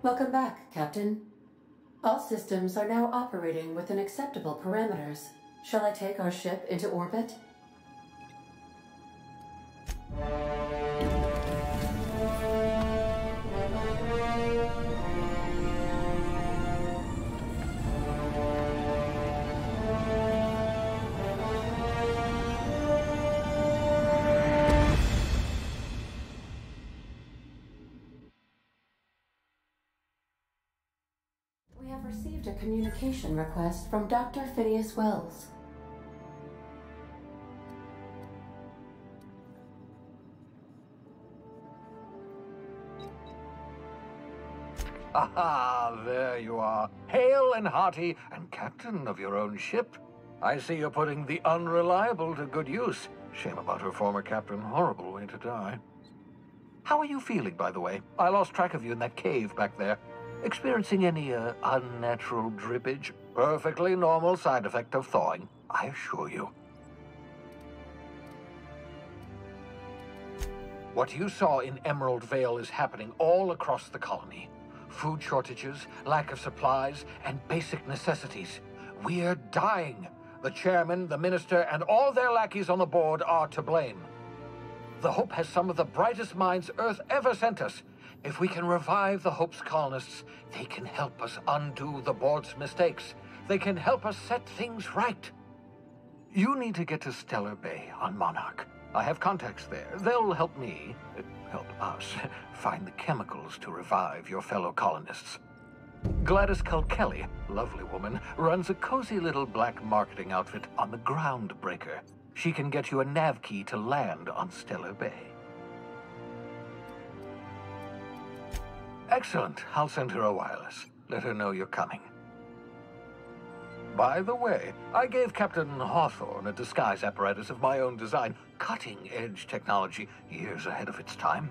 Welcome back, Captain. All systems are now operating within acceptable parameters. Shall I take our ship into orbit? We have received a communication request from Dr. Phineas Wells. Ah, there you are, hale and hearty, and captain of your own ship. I see you're putting the unreliable to good use. Shame about her former captain. Horrible way to die. How are you feeling, by the way? I lost track of you in that cave back there. Experiencing any, unnatural drippage? Perfectly normal side effect of thawing, I assure you. What you saw in Emerald Vale is happening all across the colony. Food shortages, lack of supplies, and basic necessities. We're dying. The chairman, the minister, and all their lackeys on the board are to blame. The Hope has some of the brightest minds Earth ever sent us. If we can revive the Hope's colonists, they can help us undo the board's mistakes. They can help us set things right. You need to get to Stellar Bay on Monarch. I have contacts there. They'll help me, help us, find the chemicals to revive your fellow colonists. Gladys Kilkelly, lovely woman, runs a cozy little black marketing outfit on the Groundbreaker. She can get you a nav key to land on Stellar Bay. Excellent. I'll send her a wireless. Let her know you're coming. By the way, I gave Captain Hawthorne a disguise apparatus of my own design. Cutting-edge technology, years ahead of its time.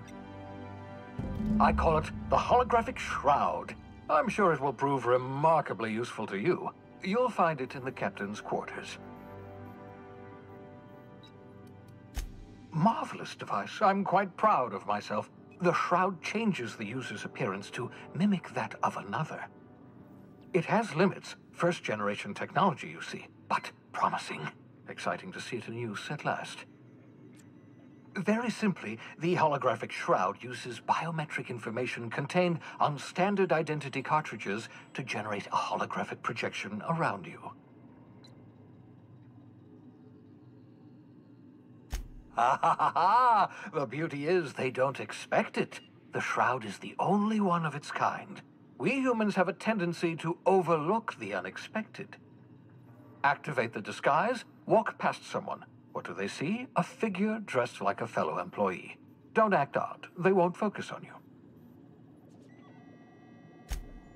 I call it the Holographic Shroud. I'm sure it will prove remarkably useful to you. You'll find it in the captain's quarters. Marvelous device. I'm quite proud of myself. The shroud changes the user's appearance to mimic that of another. It has limits. First-generation technology, you see, but promising. Exciting to see it in use at last. Very simply, the holographic shroud uses biometric information contained on standard identity cartridges to generate a holographic projection around you. Ha ha ha ha! The beauty is they don't expect it. The shroud is the only one of its kind. We humans have a tendency to overlook the unexpected. Activate the disguise, walk past someone. What do they see? A figure dressed like a fellow employee. Don't act odd. They won't focus on you.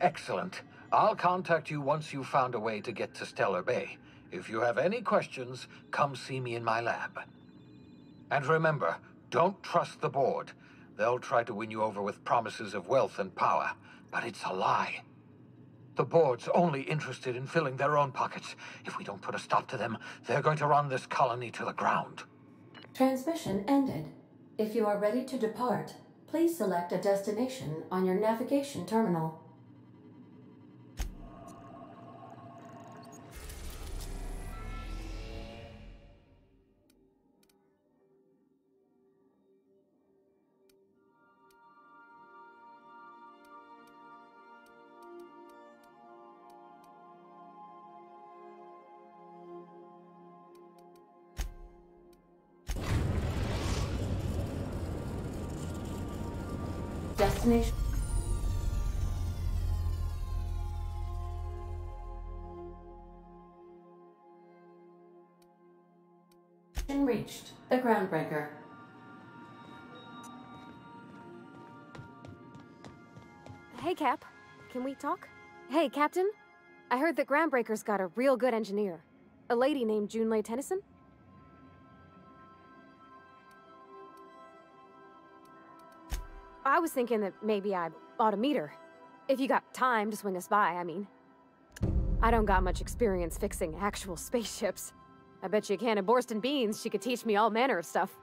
Excellent. I'll contact you once you've found a way to get to Stellar Bay. If you have any questions, come see me in my lab. And remember, don't trust the board. They'll try to win you over with promises of wealth and power, but it's a lie. The board's only interested in filling their own pockets. If we don't put a stop to them, they're going to run this colony to the ground. Transmission ended. If you are ready to depart, please select a destination on your navigation terminal. Destination reached. The Groundbreaker. Hey, Cap. Can we talk? Hey, Captain. I heard that Groundbreaker's got a real good engineer. A lady named Junlei Tennyson? I was thinking that maybe I ought to meet her. If you got time to swing us by, I mean. I don't got much experience fixing actual spaceships. I bet you a can of Borston beans she could teach me all manner of stuff.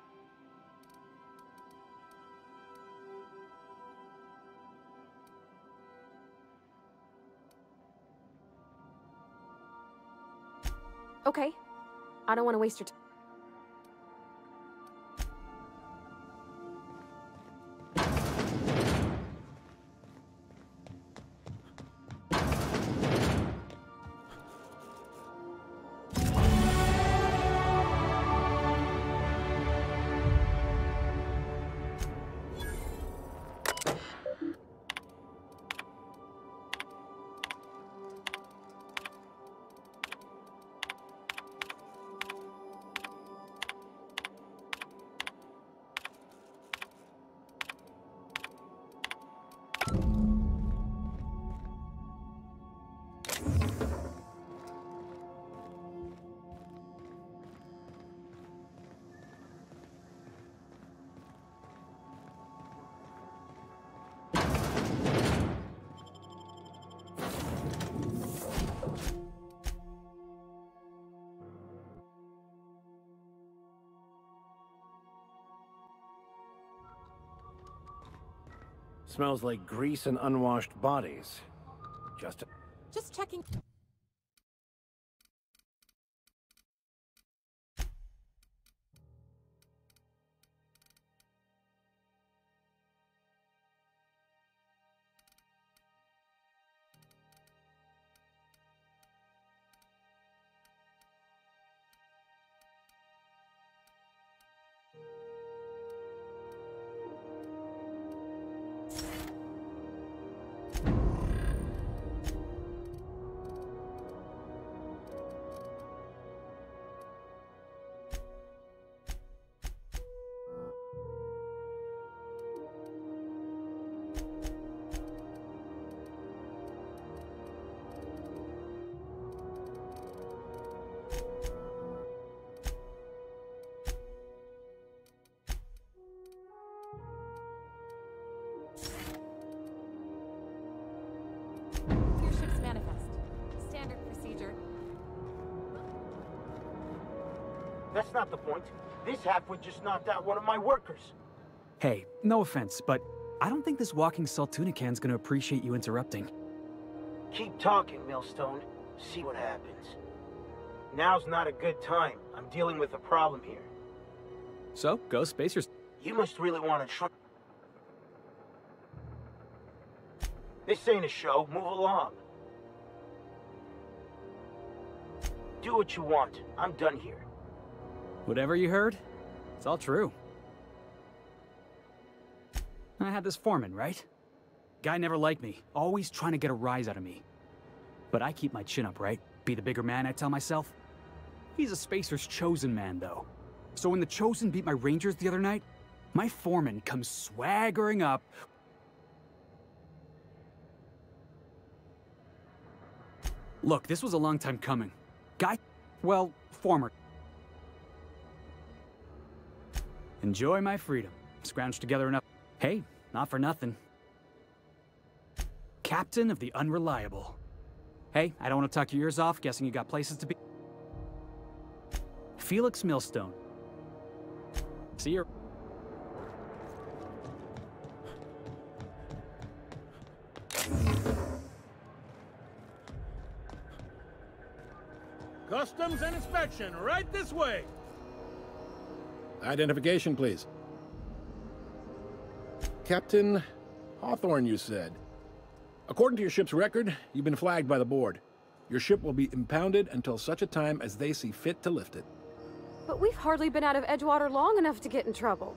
Okay. I don't want to waste your time. Smells like grease and unwashed bodies. Just checking. Your ship's manifest. Standard procedure. That's not the point. This halfwit just knocked out one of my workers. Hey, no offense, but I don't think this walking Saltuna can's gonna appreciate you interrupting. Keep talking, Millstone. See what happens. Now's not a good time. I'm dealing with a problem here. So, go space your... You must really want to try. This ain't a show. Move along. Do what you want. I'm done here. Whatever you heard, it's all true. I had this foreman, right? Guy never liked me, always trying to get a rise out of me. But I keep my chin up, right? Be the bigger man, I tell myself. He's a Spacer's chosen man, though. So when the Chosen beat my Rangers the other night, my foreman comes swaggering up. Look, this was a long time coming. Guy, well, former. Enjoy my freedom. Scrounged together enough. Hey, not for nothing. Captain of the Unreliable. Hey, I don't want to talk your ears off, guessing you got places to be. Felix Millstone. See you. Customs and inspection, right this way. Identification, please. Captain Hawthorne, you said. According to your ship's record, you've been flagged by the board. Your ship will be impounded until such a time as they see fit to lift it. But we've hardly been out of Edgewater long enough to get in trouble.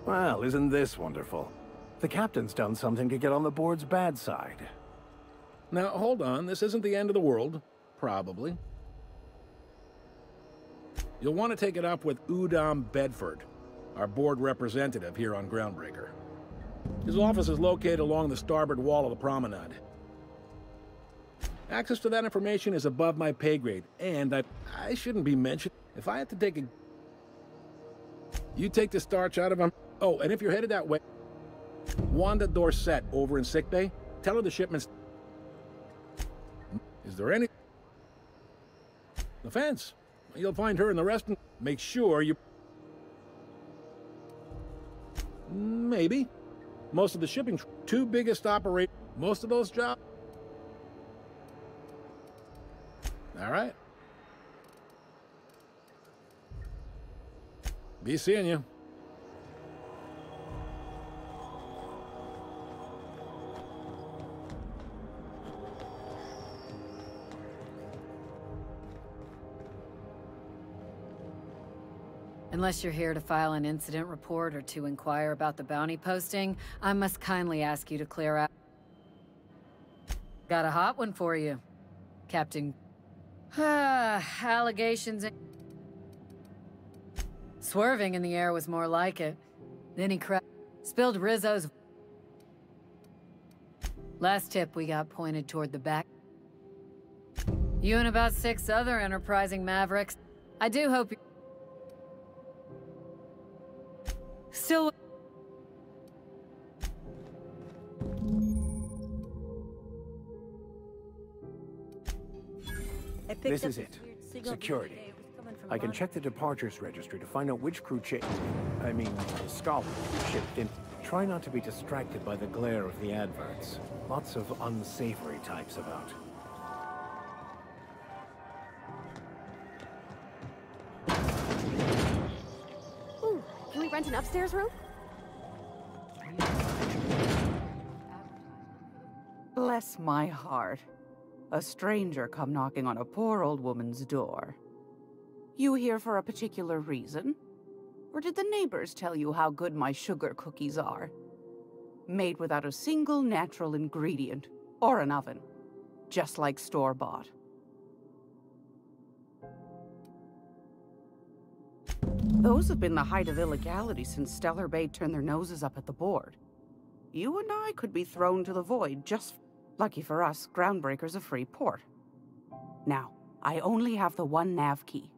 Well, isn't this wonderful? The captain's done something to get on the board's bad side. Now, hold on. This isn't the end of the world. Probably. You'll want to take it up with Udom Bedford, our board representative here on Groundbreaker. His office is located along the starboard wall of the promenade. Access to that information is above my pay grade, and I shouldn't be mentioned. If I had to take a... You take the starch out of him. Oh, and if you're headed that way, Wanda Dorset over in sickbay, tell her the shipment's... Is there any... Offense? You'll find her and the rest, and make sure you... Maybe. Most of the shipping... Two biggest operate... Most of those jobs... All right. Be seeing you. Unless you're here to file an incident report or to inquire about the bounty posting, I must kindly ask you to clear out. Got a hot one for you, Captain. Allegations. Swerving in the air was more like it. Then he spilled Rizzo's. Last tip we got pointed toward the back. You and about 6 other enterprising mavericks. I do hope you... Still... This is it. Security. I can check the departures registry to find out which crew Scholar shipped in. Try not to be distracted by the glare of the adverts. Lots of unsavory types about. Ooh, can we rent an upstairs room? Bless my heart. A stranger come knocking on a poor old woman's door. You here for a particular reason? Or did the neighbors tell you how good my sugar cookies are? Made without a single natural ingredient, or an oven. Just like store-bought. Those have been the height of illegality since Stellar Bay turned their noses up at the board. You and I could be thrown to the void just... Lucky for us, Groundbreaker's a free port. Now, I only have the one nav key.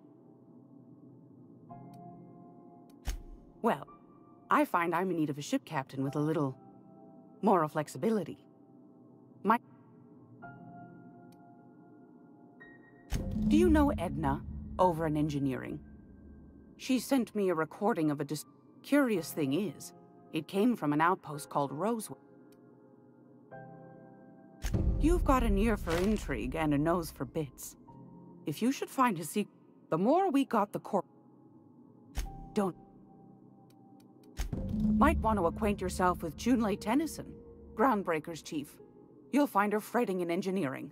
Well, I find I'm in need of a ship captain with a little... moral flexibility. Do you know Edna, over in engineering? She sent me a recording of a Curious thing is, it came from an outpost called Rosewood. You've got an ear for intrigue and a nose for bits. If you should find a secret, the more we got the corp... Don't... Might want to acquaint yourself with Junlei Tennyson, Groundbreaker's chief. You'll find her fretting in engineering.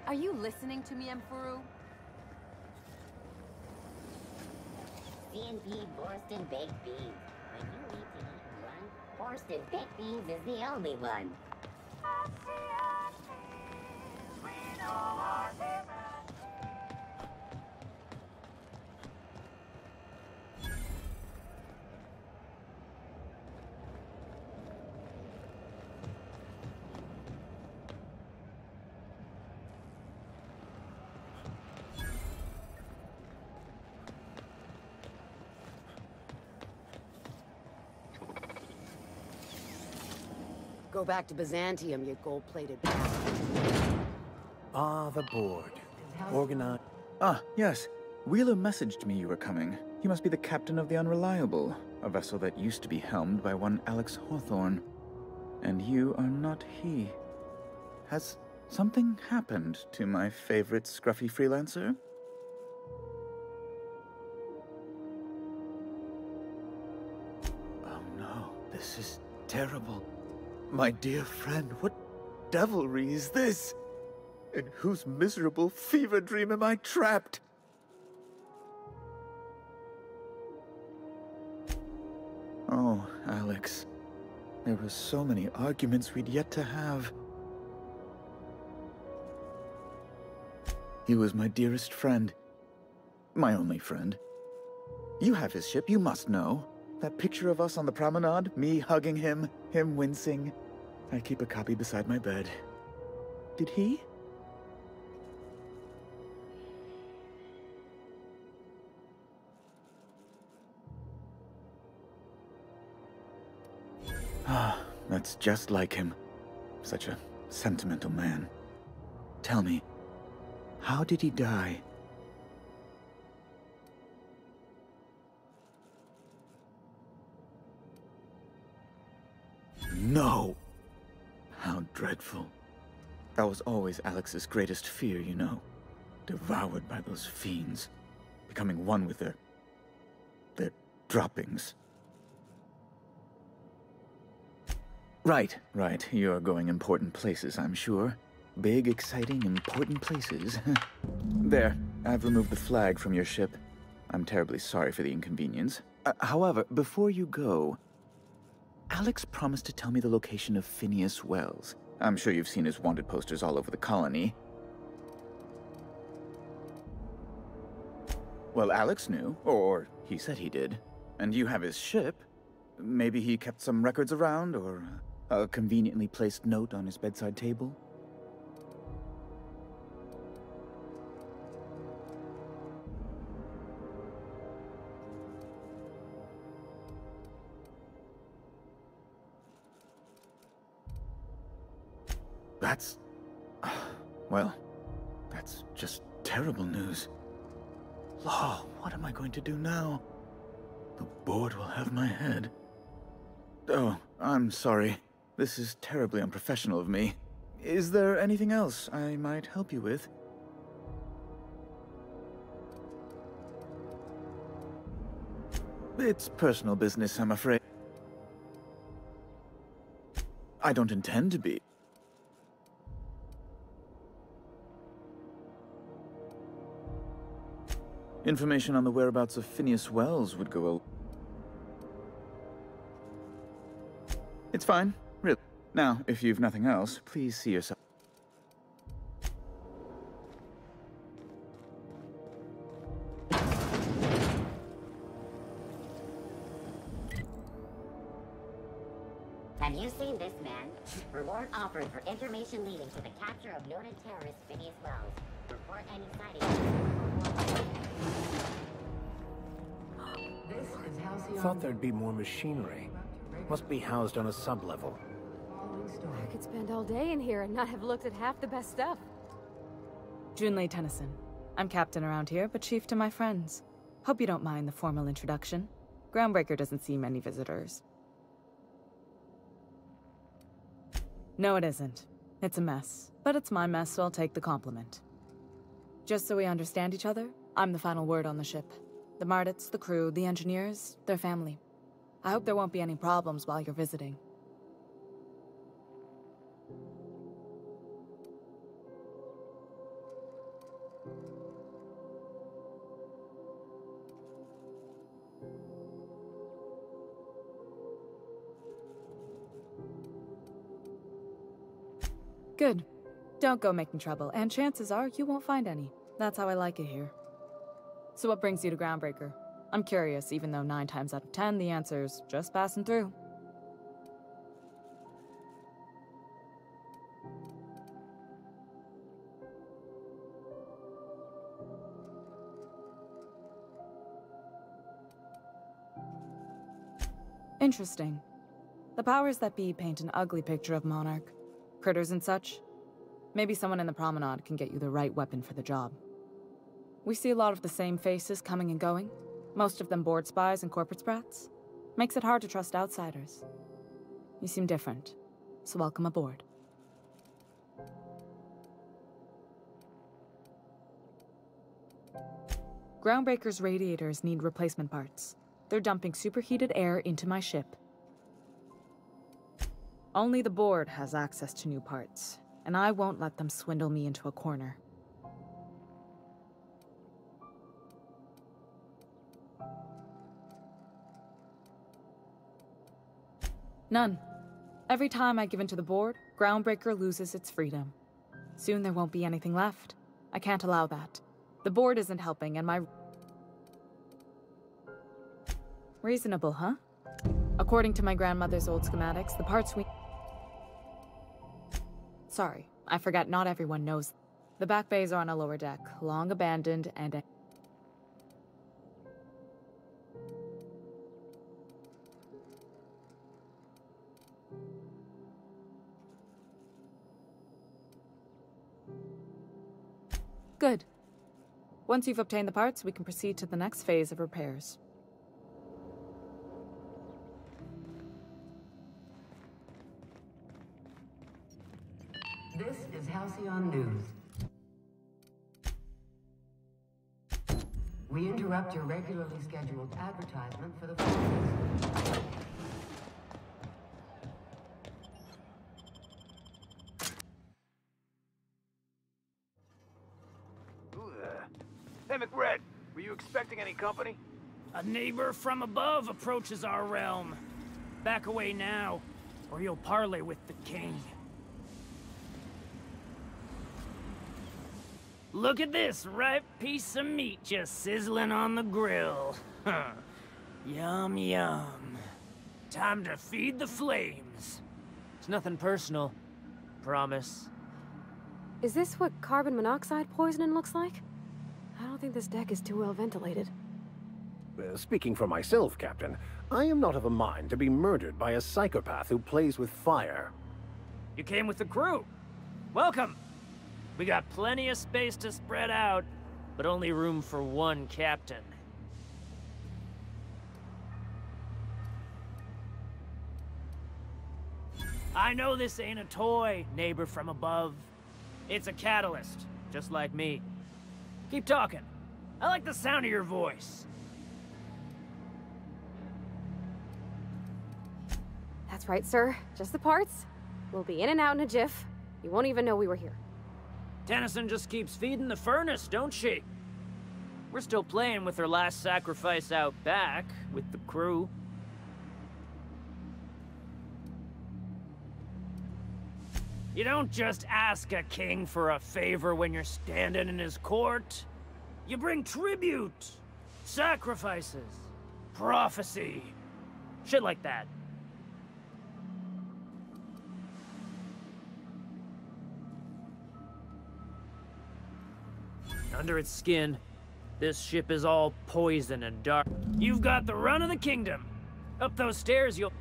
Are you listening to me, Emfuru? CNP Borston Baked Beans. When you need to eat one, Borston Baked Beans is the only one. Go back to Byzantium, you gold-plated bastard. Ah, the board. Organized. Ah, yes. Wheeler messaged me you were coming. He must be the captain of the Unreliable, a vessel that used to be helmed by one Alex Hawthorne. And you are not he. Has something happened to my favorite scruffy freelancer? Oh no, this is terrible. My dear friend, what devilry is this? In whose miserable fever dream am I trapped? Oh, Alex. There were so many arguments we'd yet to have. He was my dearest friend. My only friend. You have his ship, you must know. That picture of us on the promenade, me hugging him, him wincing. I keep a copy beside my bed. Did he? Ah, that's just like him. Such a sentimental man. Tell me, how did he die? No! How dreadful. That was always Alex's greatest fear, you know. Devoured by those fiends. Becoming one with their droppings. Right. You're going important places, I'm sure. Big, exciting, important places. There, I've removed the flag from your ship. I'm terribly sorry for the inconvenience. However, before you go, Alex promised to tell me the location of Phineas Wells. I'm sure you've seen his wanted posters all over the colony. Well, Alex knew, or he said he did. And you have his ship. Maybe he kept some records around, or a conveniently placed note on his bedside table? That's... well, that's just terrible news. Law, what am I going to do now? The board will have my head. Oh, I'm sorry. This is terribly unprofessional of me. Is there anything else I might help you with? It's personal business, I'm afraid. I don't intend to be. Information on the whereabouts of Phineas Wells would go. It's fine, really. Now, if you've nothing else, please see yourself. Have you seen this man? Reward offered for information leading to the capture of noted terrorist Phineas Wells. Report any sightings. Thought there'd be more machinery. Must be housed on a sub-level. I could spend all day in here and not have looked at half the best stuff. Junlei Tennyson. I'm captain around here, but chief to my friends. Hope you don't mind the formal introduction. Groundbreaker doesn't see many visitors. No, it isn't. It's a mess. But it's my mess, so I'll take the compliment. Just so we understand each other, I'm the final word on the ship. The Mardits, the crew, the engineers, their family. I hope there won't be any problems while you're visiting. Good. Don't go making trouble, and chances are you won't find any. That's how I like it here. So what brings you to Groundbreaker? I'm curious, even though 9 times out of 10 the answer's just passing through. Interesting. The powers that be paint an ugly picture of Monarch. Critters and such. Maybe someone in the promenade can get you the right weapon for the job. We see a lot of the same faces coming and going. Most of them board spies and corporate sprats. Makes it hard to trust outsiders. You seem different, so welcome aboard. Groundbreaker's radiators need replacement parts. They're dumping superheated air into my ship. Only the board has access to new parts, and I won't let them swindle me into a corner. None. Every time I give in to the board, Groundbreaker loses its freedom. Soon there won't be anything left. I can't allow that. The board isn't helping, and my... Reasonable, huh? According to my grandmother's old schematics, the parts we... Sorry, I forgot not everyone knows. The back bays are on a lower deck, long abandoned and... Good. Once you've obtained the parts, we can proceed to the next phase of repairs. This is Halcyon News. We interrupt your regularly scheduled advertisement for the fall. Who the... Hey, McRed, were you expecting any company? A neighbor from above approaches our realm. Back away now, or you'll parley with the king. Look at this ripe piece of meat just sizzling on the grill. Yum, yum. Time to feed the flames. It's nothing personal. Promise. Is this what carbon monoxide poisoning looks like? I don't think this deck is too well ventilated. Speaking for myself, Captain, I am not of a mind to be murdered by a psychopath who plays with fire. You came with the crew. Welcome. We got plenty of space to spread out, but only room for one captain. I know this ain't a toy, neighbor from above. It's a catalyst, just like me. Keep talking. I like the sound of your voice. That's right, sir. Just the parts. We'll be in and out in a jiff. You won't even know we were here. Tennyson just keeps feeding the furnace, don't she? We're still playing with her last sacrifice out back, with the crew. You don't just ask a king for a favor when you're standing in his court. You bring tribute, sacrifices, prophecy, shit like that. Under its skin, this ship is all poison and dark. You've got the run of the kingdom. Up those stairs, you'll...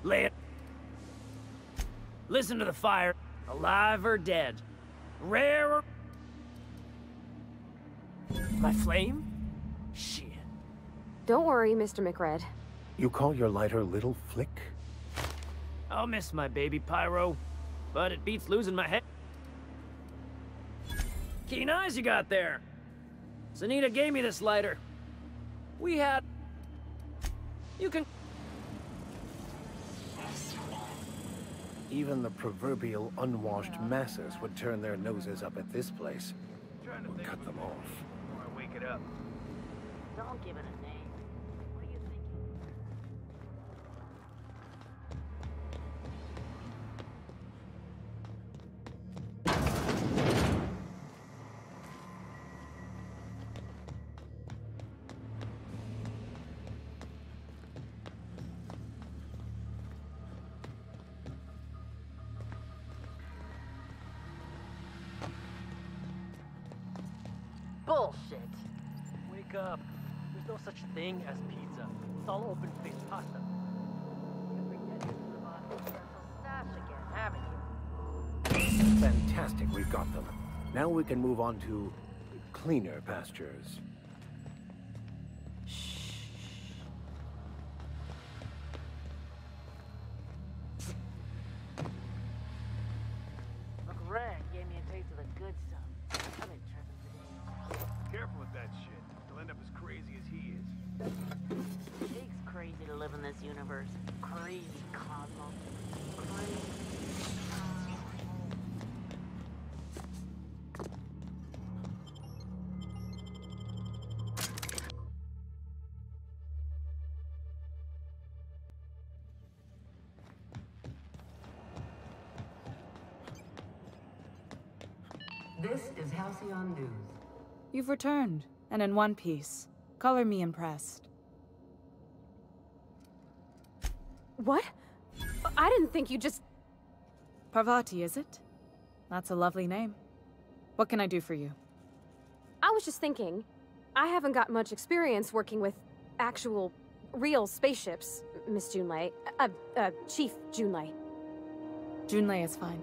lay it. Listen to the fire. Alive or dead. Rare or... My flame? Shit. Don't worry, Mr. McRed. You call your lighter Little Flick? I'll miss my baby pyro, but it beats losing my head. Keen eyes you got there. Zanita gave me this lighter. We had... You can... Even the proverbial unwashed masses would turn their noses up at this place. Or cut them off. Or wake it up. Don't give it a name. What are you thinking? Bullshit! Wake up. There's no such thing as pizza. It's all open-faced pasta. Fantastic, we've got them. Now we can move on to cleaner pastures. McRed gave me a taste of the good stuff. I've been tripping today. Careful with that shit. You'll end up as crazy as he is. Jake's crazy to live in this universe. Crazy, Cosmo. Crazy. This is Halcyon News. You've returned, and in one piece. Color me impressed. What? I didn't think you just... Parvati, is it? That's a lovely name. What can I do for you? I was just thinking, I haven't got much experience working with actual, real spaceships, Miss Junlei. Chief Junlei. Junlei is fine.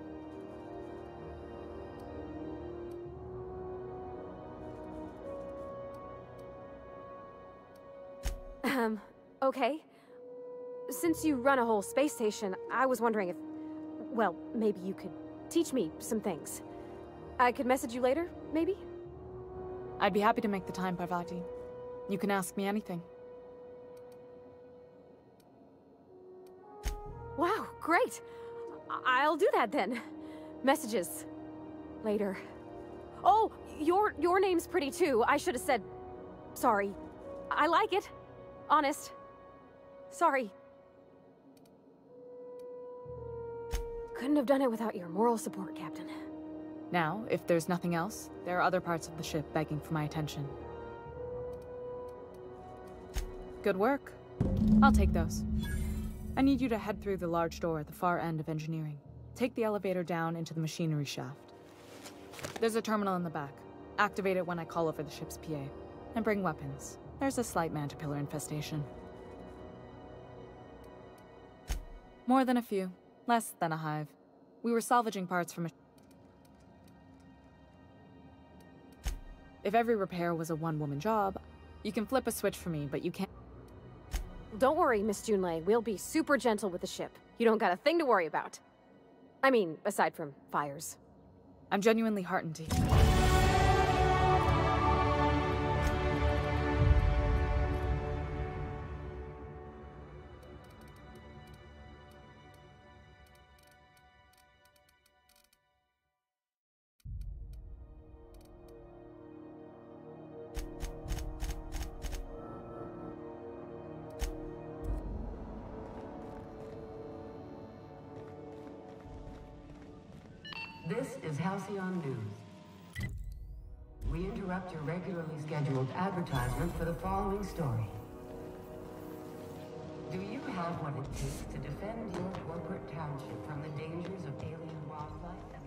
okay? Since you run a whole space station, I was wondering if... well, maybe you could teach me some things. I could message you later, maybe? I'd be happy to make the time, Parvati. You can ask me anything. Wow, great! I'll do that then. Messages. Later. Oh, your name's pretty too. I should have said... sorry. I like it. Honest. Sorry. Couldn't have done it without your moral support, Captain. Now, if there's nothing else, there are other parts of the ship begging for my attention. Good work. I'll take those. I need you to head through the large door at the far end of engineering. Take the elevator down into the machinery shaft. There's a terminal in the back. Activate it when I call over the ship's PA. And bring weapons. There's a slight Mantipillar infestation. More than a few. Less than a hive. We were salvaging parts from a... If every repair was a one-woman job, you can flip a switch for me, but you can't... Don't worry, Miss Junlei. We'll be super gentle with the ship. You don't got a thing to worry about. I mean, aside from fires. I'm genuinely heartened to hear. This is Halcyon News. We interrupt your regularly scheduled advertisement for the following story. Do you have what it takes to defend your corporate township from the dangers of alien wildlife and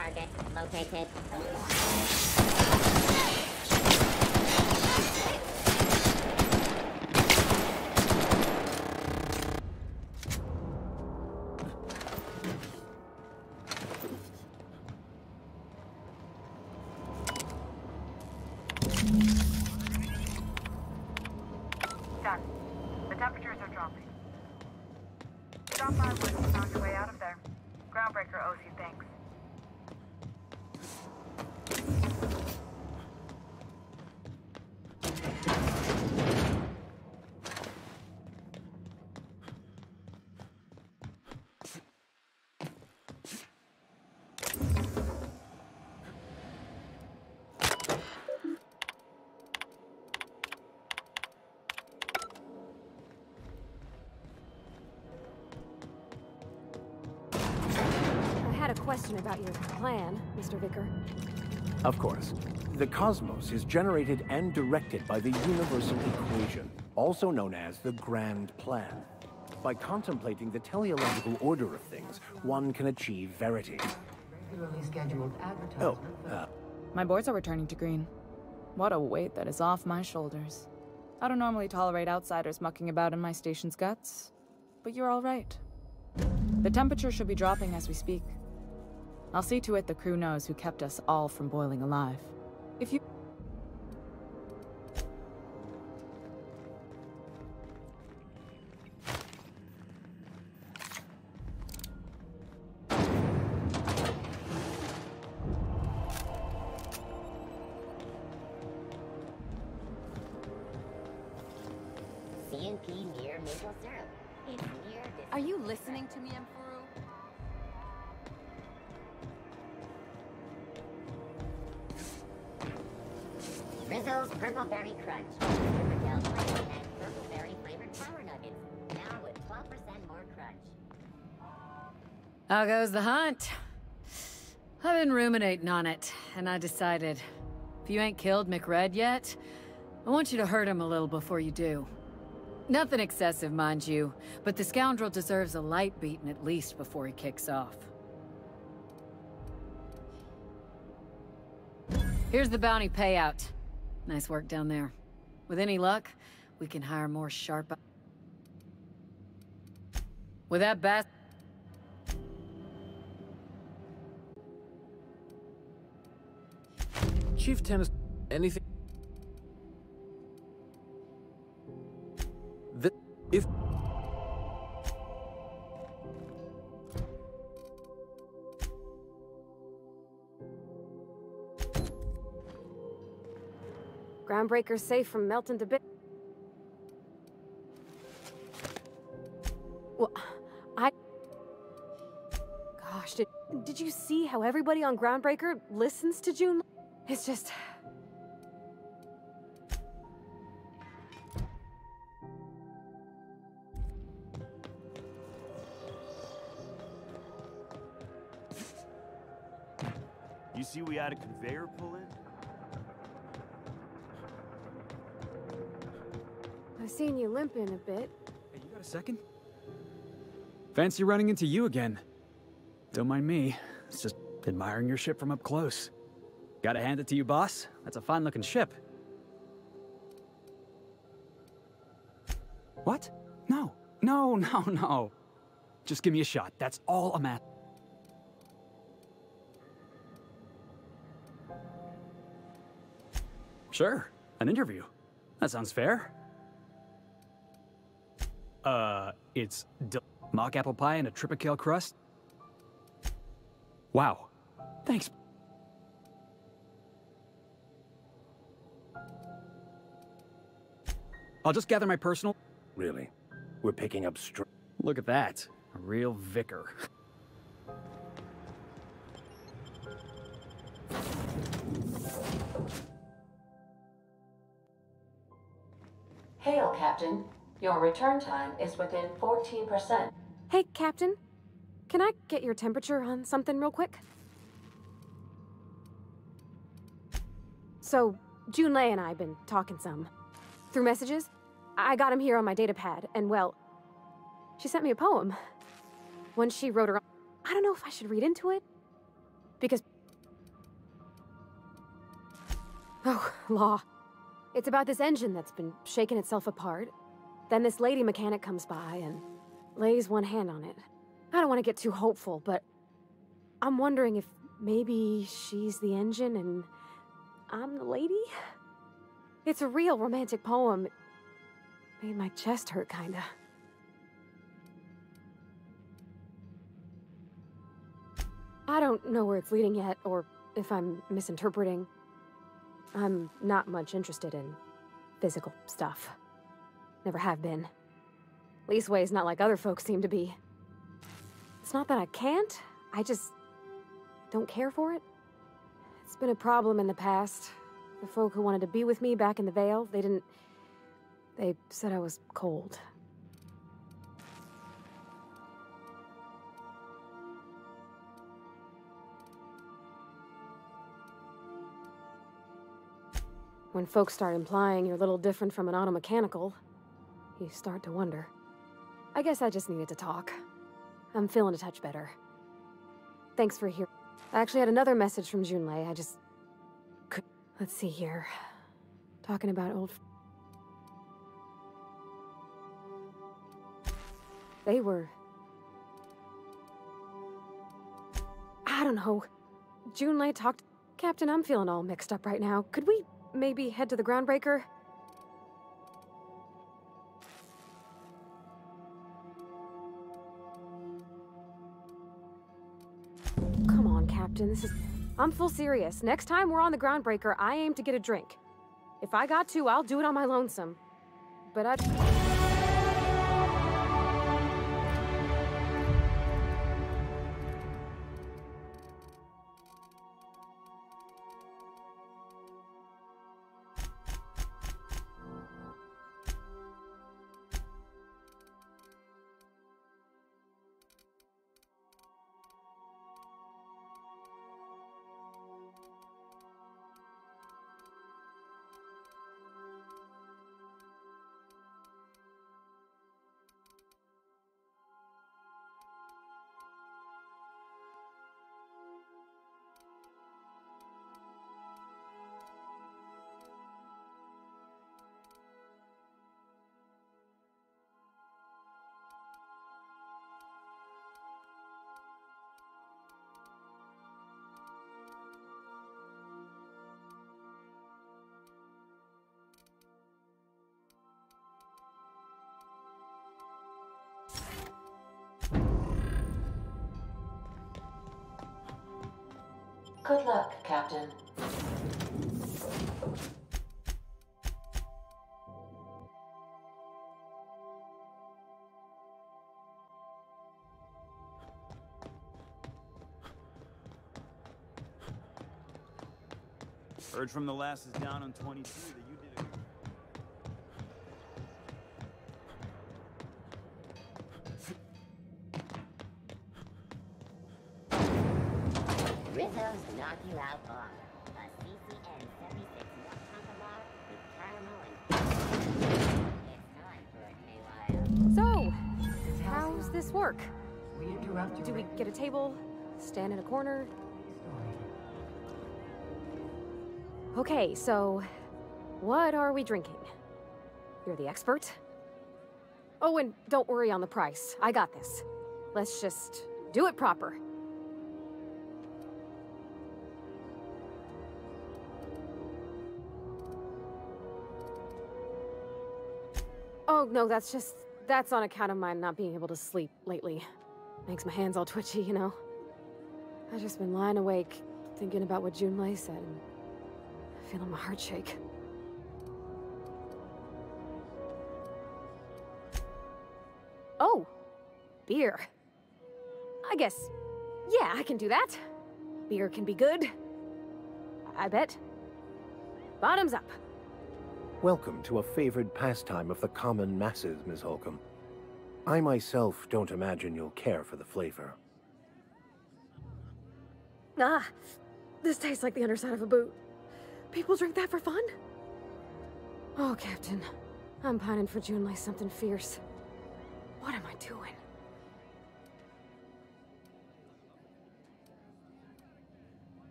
Target located. done. The temperatures are dropping. Stop by once you found your way out of there. Groundbreaker owes you thanks. A question about your plan, Mr. Vicker. Of course. The cosmos is generated and directed by the universal equation, also known as the Grand Plan. By contemplating the teleological order of things, one can achieve verity. Regularly scheduled advertisement. My boards are returning to green. What a weight that is off my shoulders. I don't normally tolerate outsiders mucking about in my station's guts, but you're all right. The temperature should be dropping as we speak. I'll see to it the crew knows who kept us all from boiling alive. If you... CNP near maple syrup. It's near this. Are you listening to me, Emperor? Rizzo's Purple Berry Crunch. Triple Flavor and Purple Berry flavored power nuggets. Now with 12% more crunch. How goes the hunt? I've been ruminating on it, and I decided, if you ain't killed McRed yet, I want you to hurt him a little before you do. Nothing excessive, mind you, but the scoundrel deserves a light beating at least before he kicks off. Here's the bounty payout. Nice work down there. With any luck, we can hire more sharp... With that bast... Chief Tennis... anything... If... Groundbreaker's safe from melting to bits. Well, Gosh, did you see how everybody on Groundbreaker listens to June? It's just... You see we had a conveyor pull in? I've seen you limping a bit. Hey, you got a second? Fancy running into you again. Don't mind me. It's just admiring your ship from up close. Gotta hand it to you, boss. That's a fine-looking ship. What? No. No. Just give me a shot. That's all I'm at. Sure. An interview. That sounds fair. It's mock apple pie and a tripicale crust? Wow. Thanks. I'll just gather my personal... Really? We're picking up Look at that. A real vicar. Hail, Captain. Your return time is within 14%. Hey, Captain. Can I get your temperature on something real quick? So, Junlei and I have been talking some. Through messages, I got him here on my datapad, and well, she sent me a poem. One she wrote her own. I don't know if I should read into it. Because... Oh, law. It's about this engine that's been shaking itself apart. Then this lady mechanic comes by and lays one hand on it. I don't want to get too hopeful, but I'm wondering if maybe she's the engine and I'm the lady? It's a real romantic poem. Made my chest hurt, kinda. I don't know where it's leading yet, or if I'm misinterpreting. I'm not much interested in physical stuff. Never have been. Leastways not like other folks seem to be. It's not that I can't, I just don't care for it. It's been a problem in the past. The folk who wanted to be with me back in the Vale, they said I was cold. When folks start implying you're a little different from an automechanical, you start to wonder. I guess I just needed to talk. I'm feeling a touch better. Thanks for hearing. I actually had another message from Junlei. I just could. Let's see here. Talking about old. They were. I don't know. Junlei talked. Captain, I'm feeling all mixed up right now. Could we maybe head to the Groundbreaker? Come on, Captain. This is... I'm full serious. Next time we're on the Groundbreaker, I aim to get a drink. If I got to, I'll do it on my lonesome. But I'd... Good luck, Captain. Heard from the lasses down on 22 that you did it. Rizzo's knock you out on a CCN 76 Tonkamar with caramel and... It's time for it, Maywire. So, how's this work? We interrupt. Do we get a table? Stand in a corner? Okay, so... what are we drinking? You're the expert? Oh, and don't worry on the price. I got this. Let's just do it proper. Oh, no, that's on account of my not being able to sleep lately. Makes my hands all twitchy, you know? I've just been lying awake, thinking about what Junlei said, and feeling my heart shake. Oh, beer. I guess, yeah, I can do that. Beer can be good. I bet. Bottoms up. Welcome to a favored pastime of the common masses, Ms. Holcomb. I myself don't imagine you'll care for the flavor. Ah, this tastes like the underside of a boot. People drink that for fun? Oh, Captain. I'm pining for Junlei something fierce. What am I doing?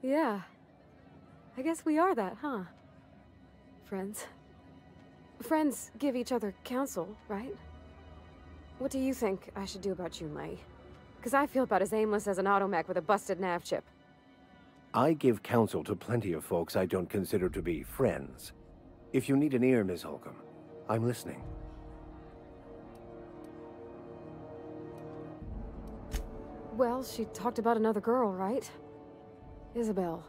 Yeah. I guess we are that, huh? Friends. Friends give each other counsel, right? What do you think I should do about Junlei? Because I feel about as aimless as an automech with a busted nav chip. I give counsel to plenty of folks I don't consider to be friends. If you need an ear, Ms. Holcomb, I'm listening. Well, she talked about another girl, right? Isabel.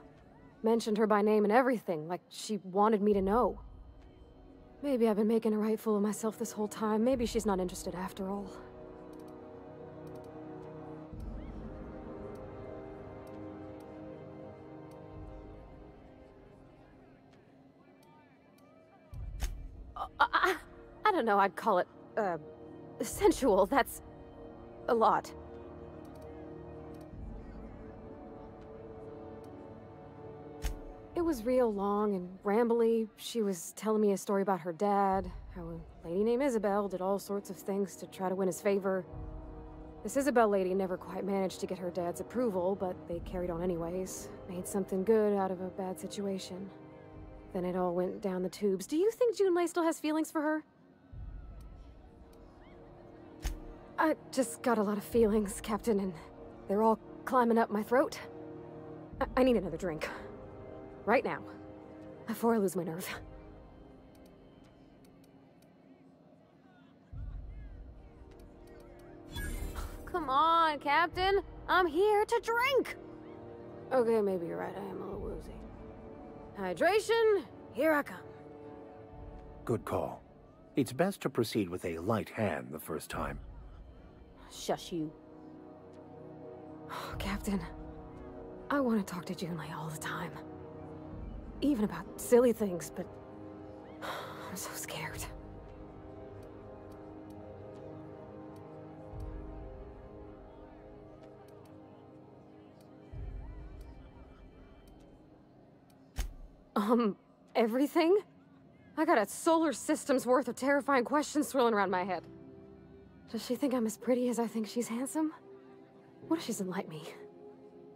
Mentioned her by name and everything, like she wanted me to know. Maybe I've been making a right fool of myself this whole time. Maybe she's not interested after all. I don't know, I'd call it, sensual. That's a lot. It was real long and rambly. She was telling me a story about her dad, how a lady named Isabel did all sorts of things to try to win his favor. This Isabel lady never quite managed to get her dad's approval, but they carried on anyways. Made something good out of a bad situation. Then it all went down the tubes. Do you think Junlei still has feelings for her? I just got a lot of feelings, Captain, and they're all climbing up my throat. I need another drink. Right now. Before I lose my nerve. Come on, Captain. I'm here to drink! Okay, maybe you're right. I am a little woozy. Hydration, here I come. Good call. It's best to proceed with a light hand the first time. Shush you. Captain, I want to talk to Junlei all the time. Even about silly things, but I'm so scared. Everything? I got a solar system's worth of terrifying questions swirling around my head. Does she think I'm as pretty as I think she's handsome? What if she doesn't like me?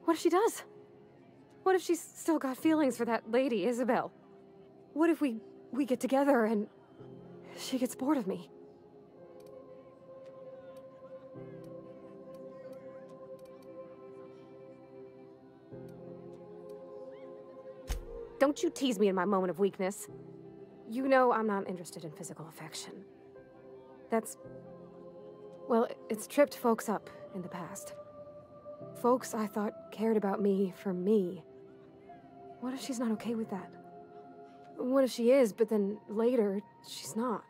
What if she does? What if she's still got feelings for that lady, Isabel? What if we get together and she gets bored of me? Don't you tease me in my moment of weakness. You know I'm not interested in physical affection. That's... well, it's tripped folks up in the past. Folks I thought cared about me for me. What if she's not okay with that? What if she is, but then later, she's not?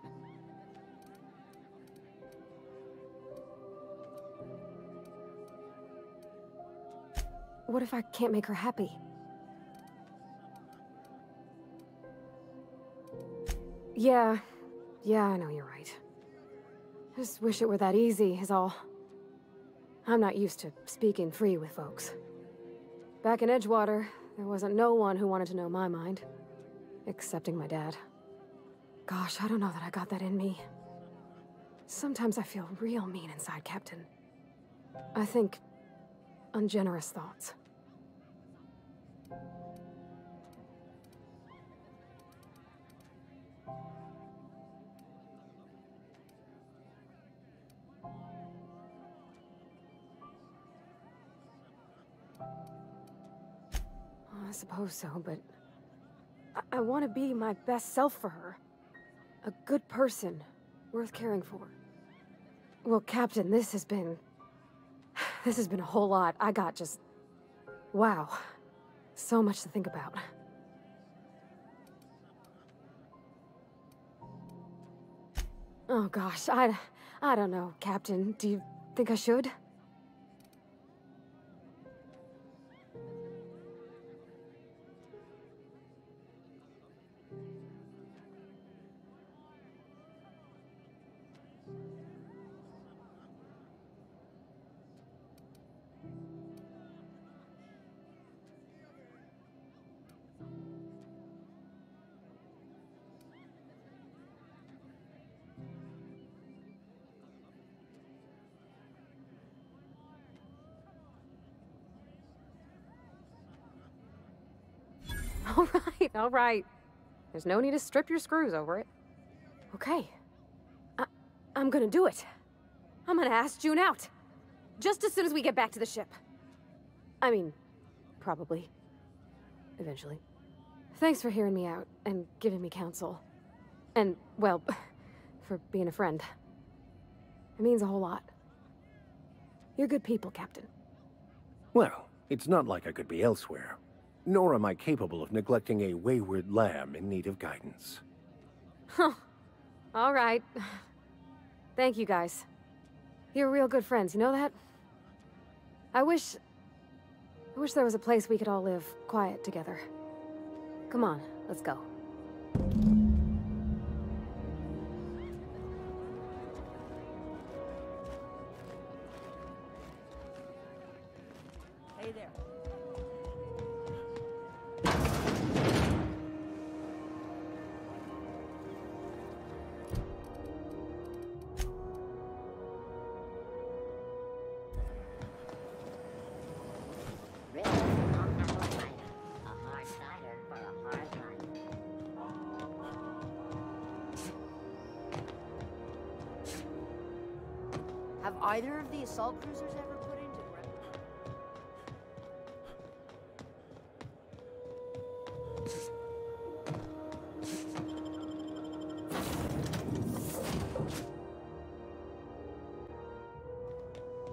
What if I can't make her happy? Yeah, I know you're right. Just wish it were that easy, is all. I'm not used to speaking free with folks. Back in Edgewater, there wasn't no one who wanted to know my mind. Excepting my dad. Gosh, I don't know that I got that in me. Sometimes I feel real mean inside, Captain. I think ungenerous thoughts. I suppose so, but I want to be my best self for her. A good person, worth caring for. Well, Captain, this has been a whole lot. I got just... wow. So much to think about. Oh gosh, I don't know, Captain. Do you think I should? All right. There's no need to strip your screws over it. Okay. I'm gonna do it. I'm gonna ask June out. Just as soon as we get back to the ship. I mean, probably. Eventually. Thanks for hearing me out and giving me counsel. And, well, for being a friend. It means a whole lot. You're good people, Captain. Well, it's not like I could be elsewhere. Nor am I capable of neglecting a wayward lamb in need of guidance. Huh. All right. Thank you, guys. You're real good friends, you know that? I wish there was a place we could all live quiet together. Come on, let's go. Hey there. Have either of the assault cruisers ever put into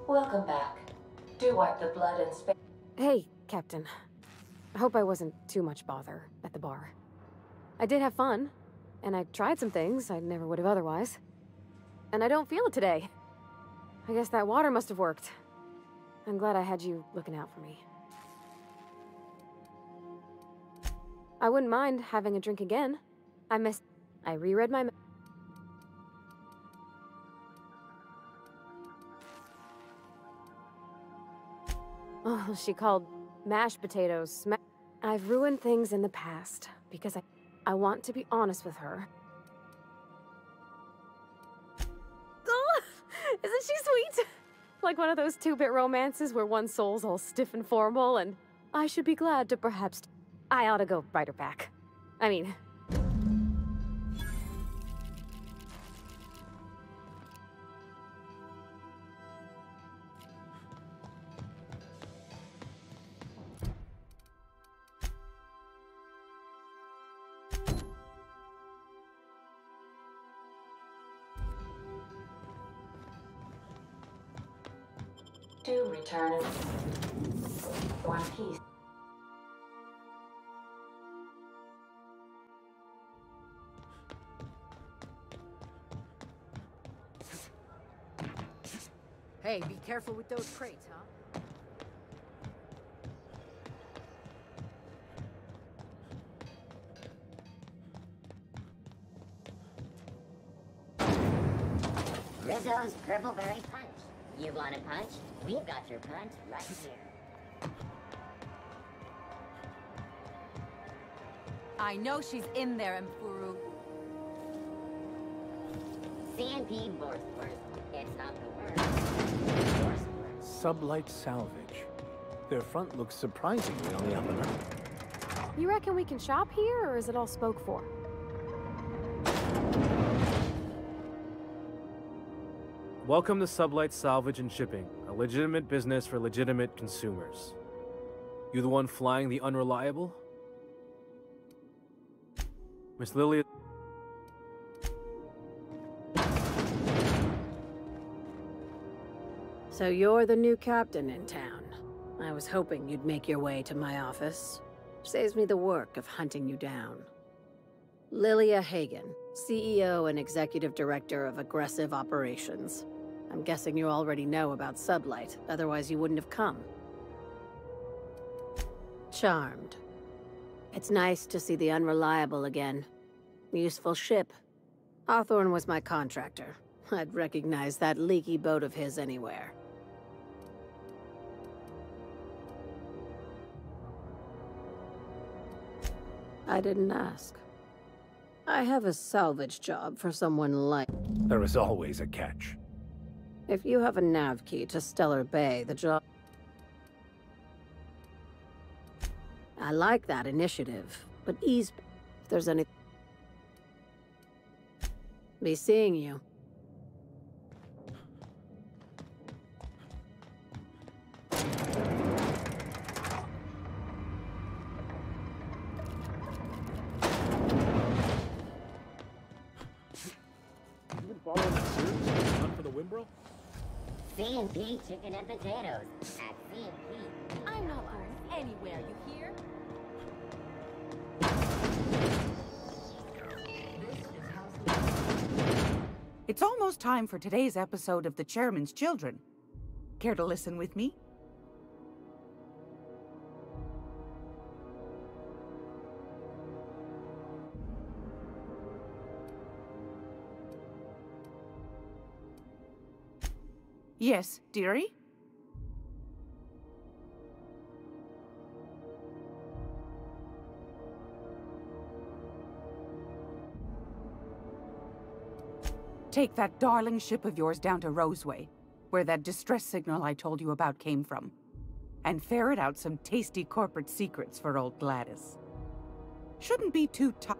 Welcome back. Do wipe the blood and space. Hey, Captain. I hope I wasn't too much bother at the bar. I did have fun, and I tried some things I never would have otherwise. And I don't feel it today. I guess that water must have worked. I'm glad I had you looking out for me. I wouldn't mind having a drink again. I reread my... Oh, she called mashed potatoes I've ruined things in the past because I want to be honest with her. Oh, isn't she sweet? Like one of those two-bit romances where one soul's all stiff and formal and I should be glad to perhaps... I ought to go write her back. I mean... Do return in one piece. Hey, be careful with those crates, huh? Rizzo's Purpleberry Punch. You want a punch? We've got your punch right here. I know she's in there, Mfuru. CNP Borstworth. It's not the word. Sublight Salvage. Their front looks surprisingly on the up and up. You reckon we can shop here, or is it all spoke for? Welcome to Sublight Salvage and Shipping, a legitimate business for legitimate consumers. You the one flying the Unreliable? Miss Lilia... So you're the new captain in town. I was hoping you'd make your way to my office. Saves me the work of hunting you down. Lilia Hagen, CEO and Executive Director of Aggressive Operations. I'm guessing you already know about Sublight, otherwise you wouldn't have come. Charmed. It's nice to see the Unreliable again. Useful ship. Hawthorne was my contractor. I'd recognize that leaky boat of his anywhere. I didn't ask. I have a salvage job for someone like... There is always a catch. If you have a nav key to Stellar Bay, the job... I like that initiative, but if there's any... Be seeing you. following that series? Hunt for the Wimbrel? C&P chicken and potatoes at C&P. I'm not going anywhere, you hear? It's almost time for today's episode of The Chairman's Children. Care to listen with me? Yes, dearie? Take that darling ship of yours down to Roseway, where that distress signal I told you about came from, and ferret out some tasty corporate secrets for old Gladys. Shouldn't be too tough.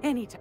Anytime.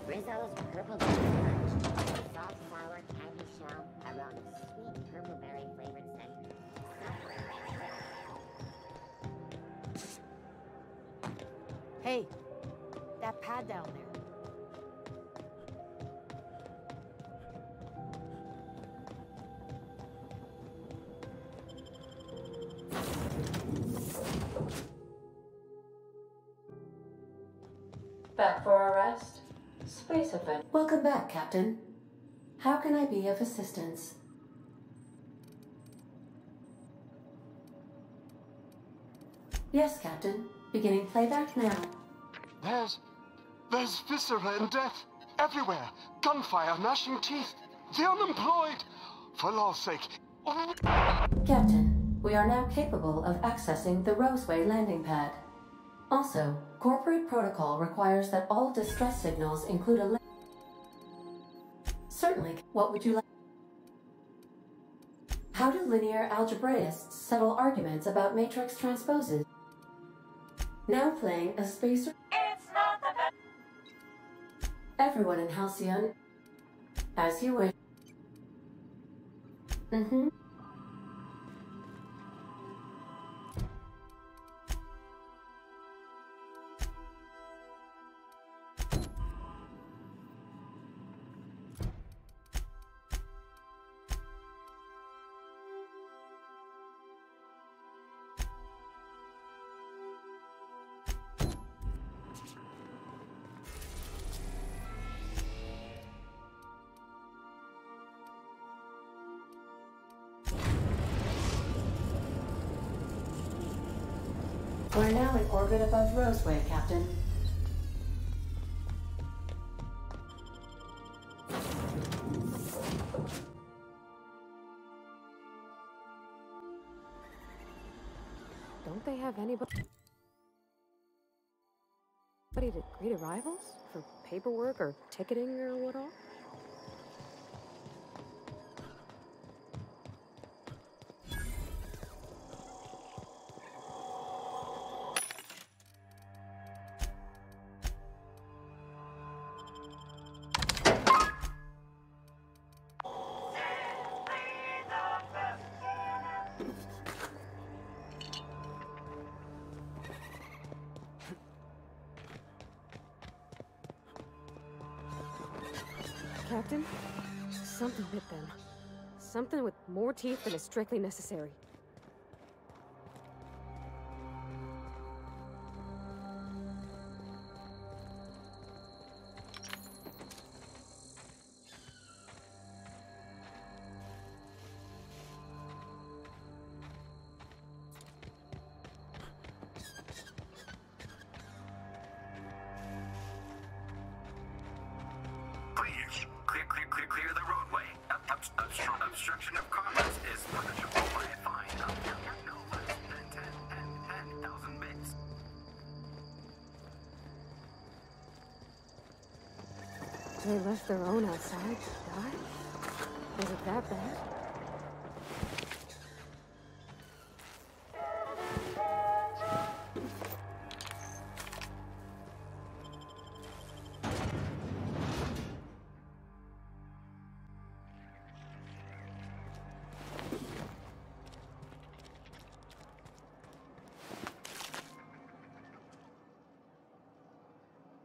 Rizzo's Purple Berry Punch. Salt, sour, candy shell, around a sweet purple berry flavored center. Hey, that pad down there. Back for a rest? Space event. Welcome back, Captain. How can I be of assistance? Yes, Captain. Beginning playback now. There's viscera and death everywhere. Gunfire, gnashing teeth. The unemployed. For law's sake. Captain, we are now capable of accessing the Roseway landing pad. Also, corporate protocol requires that all distress signals include a Certainly. What would you like? How do linear algebraists settle arguments about matrix transposes? Now playing a spacer. It's not the best. Everyone in Halcyon, as you wish. We're now in orbit above Roseway, Captain. Don't they have anybody to greet arrivals? For paperwork or ticketing or what all? Captain? Something bit them. Something with more teeth than is strictly necessary. Clear the roadway. Obstruction of commerce is punishable by a fine of no less than 10,000 bits. They left their own outside to die? Is it that bad?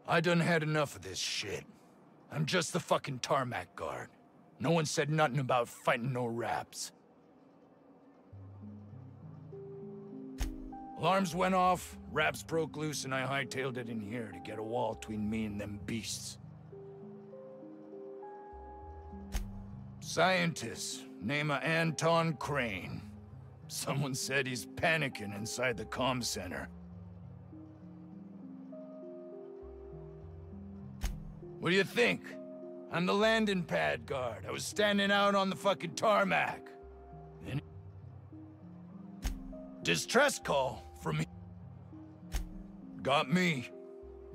I done had enough of this shit. I'm just the fucking tarmac guard. No one said nothing about fighting no raps. Alarms went off, raps broke loose, and I hightailed it in here to get a wall between me and them beasts. Scientist, name of Anton Crane. Someone said he's panicking inside the comm center. What do you think? I'm the landing pad guard. I was standing out on the fucking tarmac. Then distress call from me. Got me.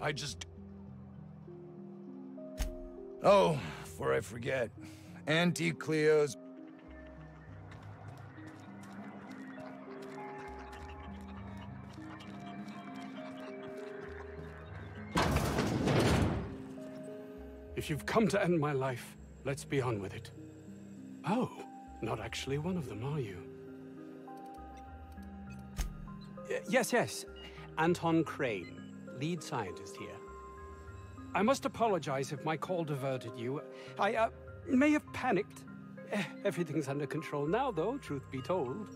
I just... Oh, before I forget. Auntie Cleo's... If you've come to end my life, let's be on with it. Oh, not actually one of them, are you? Yes. Anton Crane, lead scientist here. I must apologize if my call diverted you. I may have panicked. Everything's under control now, though, truth be told.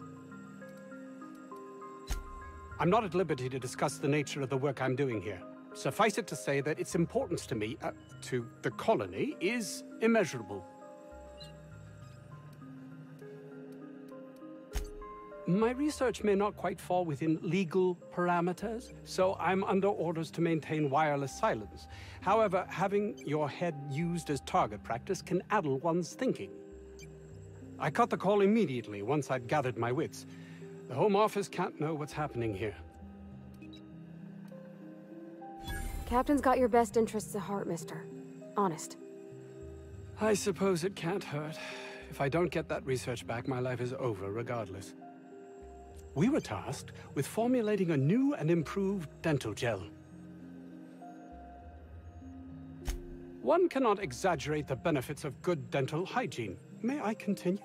I'm not at liberty to discuss the nature of the work I'm doing here. Suffice it to say that its importance to me, to the colony, is immeasurable. My research may not quite fall within legal parameters, so I'm under orders to maintain wireless silence. However, having your head used as target practice can addle one's thinking. I cut the call immediately once I'd gathered my wits. The Home Office can't know what's happening here. Captain's got your best interests at heart, mister. Honest. I suppose it can't hurt. If I don't get that research back, my life is over regardless. We were tasked with formulating a new and improved dental gel. One cannot exaggerate the benefits of good dental hygiene. May I continue?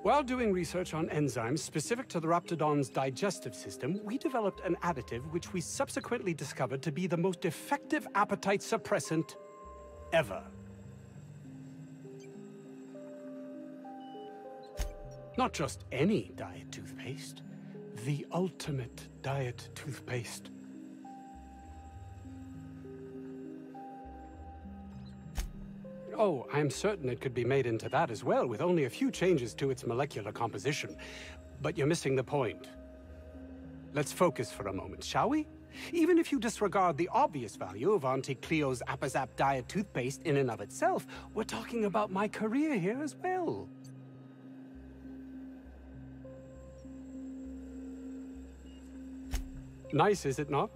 While doing research on enzymes specific to the Raptidon's digestive system, we developed an additive which we subsequently discovered to be the most effective appetite suppressant ever. Not just any diet toothpaste, the ultimate diet toothpaste. Oh, I'm certain it could be made into that as well, with only a few changes to its molecular composition. But you're missing the point. Let's focus for a moment, shall we? Even if you disregard the obvious value of Auntie Cleo's Appazap diet toothpaste in and of itself, we're talking about my career here as well. Nice, is it not?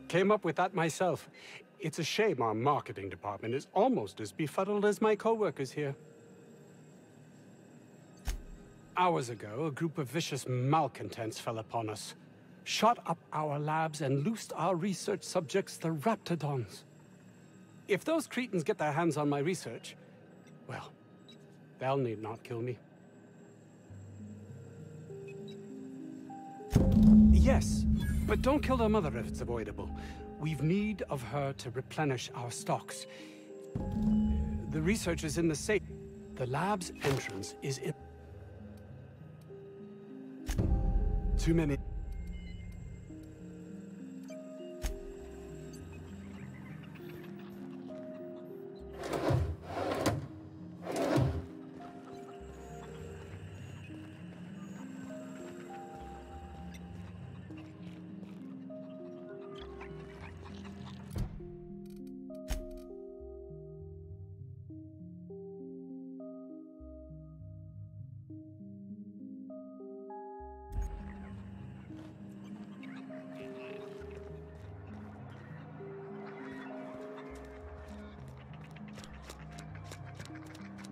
Came up with that myself. It's a shame our marketing department is almost as befuddled as my co-workers here. Hours ago, a group of vicious malcontents fell upon us, shot up our labs and loosed our research subjects, the Raptidons. If those cretins get their hands on my research, well, they'll need not kill me. Yes, But don't kill her mother if it's avoidable. We've need of her to replenish our stocks. The research is in the safe. The lab's entrance is in... Too many...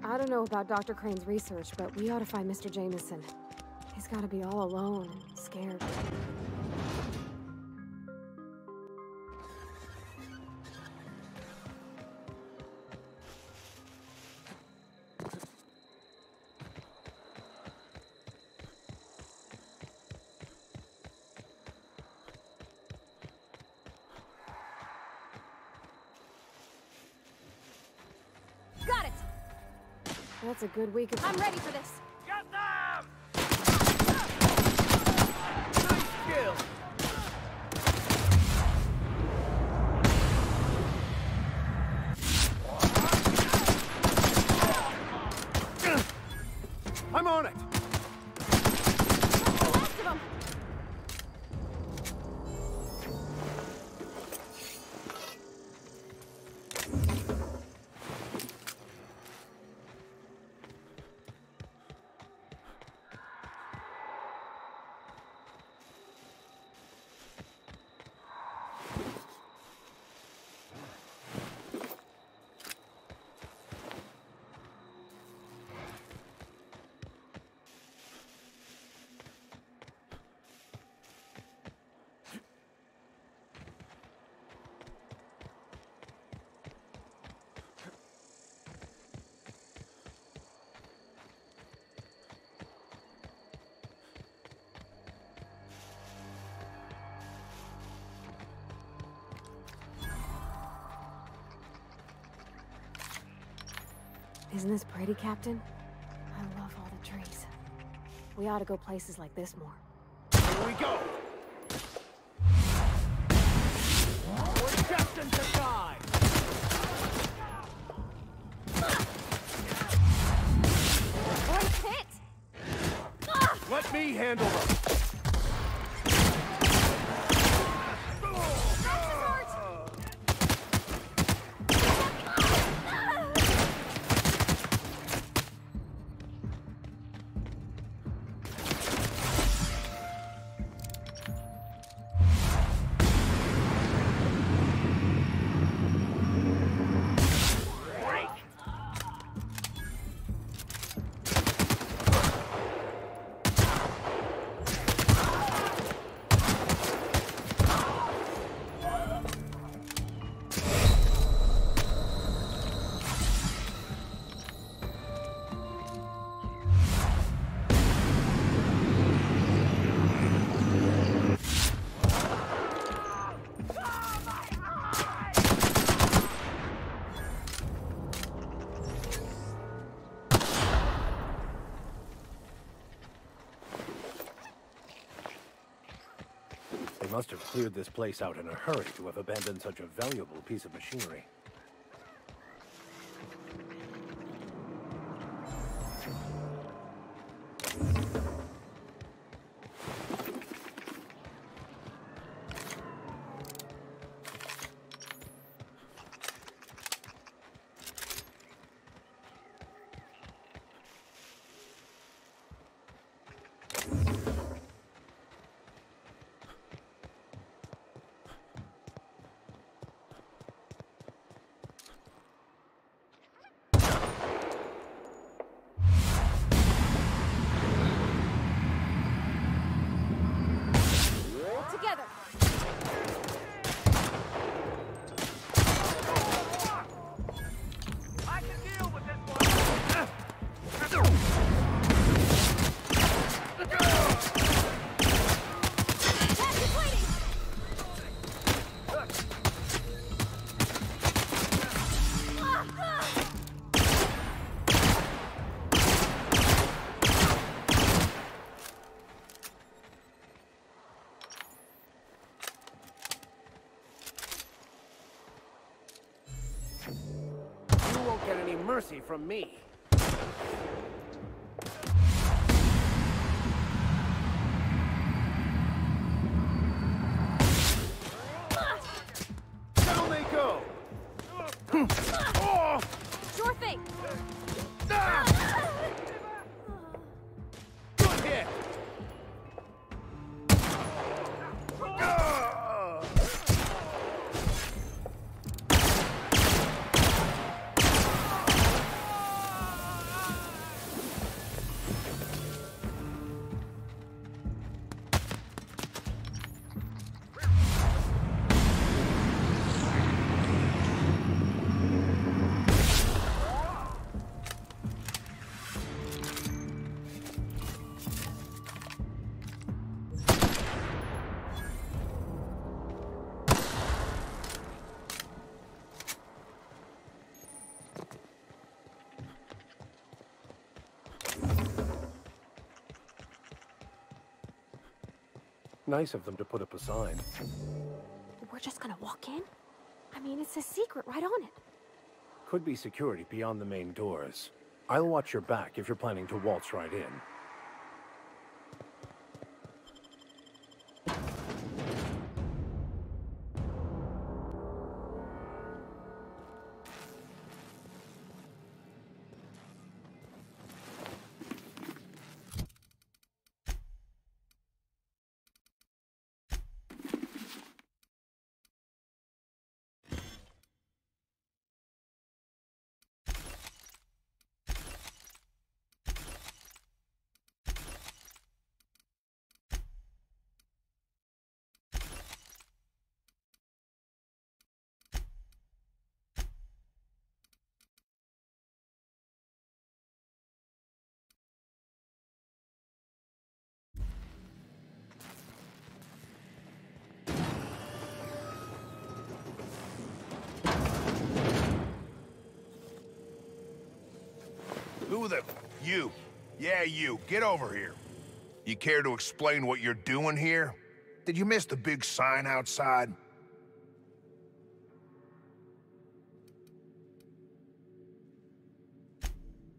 I don't know about Dr. Crane's research, but we ought to find Mr. Jameson. He's gotta be all alone and scared. Got it! That's a good week of... I'm ready for this! Get them! Nice kill! I'm on it! The rest of them! Isn't this pretty, Captain? I love all the trees. We ought to go places like this more. Here we go! We're destined to die! Great hit! Let me handle them! They must have cleared this place out in a hurry to have abandoned such a valuable piece of machinery. any mercy from me. Down they go! Sure thing! Good hit! Nice of them to put up a sign. We're just gonna walk in? I mean, it's a secret right on it. Could be security beyond the main doors. I'll watch your back if you're planning to waltz right in. Who the... You. Yeah, you. Get over here. You care to explain what you're doing here? Did you miss the big sign outside?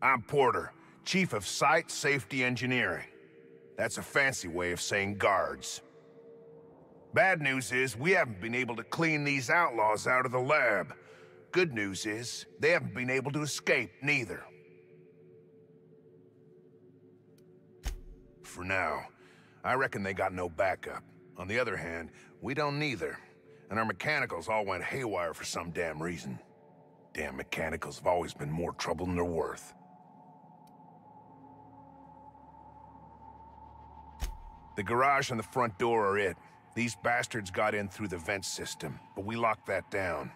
I'm Porter, Chief of Site Safety Engineering. That's a fancy way of saying guards. Bad news is, we haven't been able to clean these outlaws out of the lab. Good news is, they haven't been able to escape, neither. For now. I reckon they got no backup. On the other hand, we don't neither. And our mechanicals all went haywire for some damn reason. Damn mechanicals have always been more trouble than they're worth. The garage and the front door are it. These bastards got in through the vent system, but we locked that down.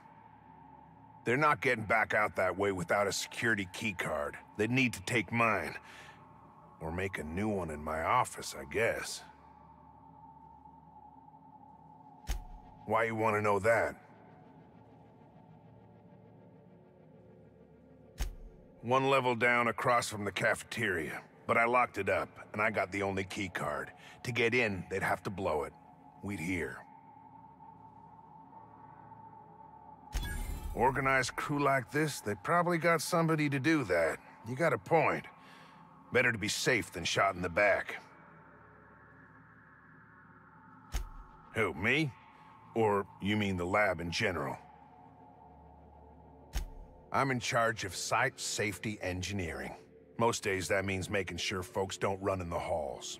They're not getting back out that way without a security keycard. They'd need to take mine. Or make a new one in my office, I guess. Why you want to know that? One level down across from the cafeteria, but I locked it up, and I got the only key card. To get in, they'd have to blow it. We'd hear. Organized crew like this, they probably got somebody to do that. You got a point. Better to be safe than shot in the back. Who, me? Or you mean the lab in general? I'm in charge of Site Safety Engineering. Most days that means making sure folks don't run in the halls.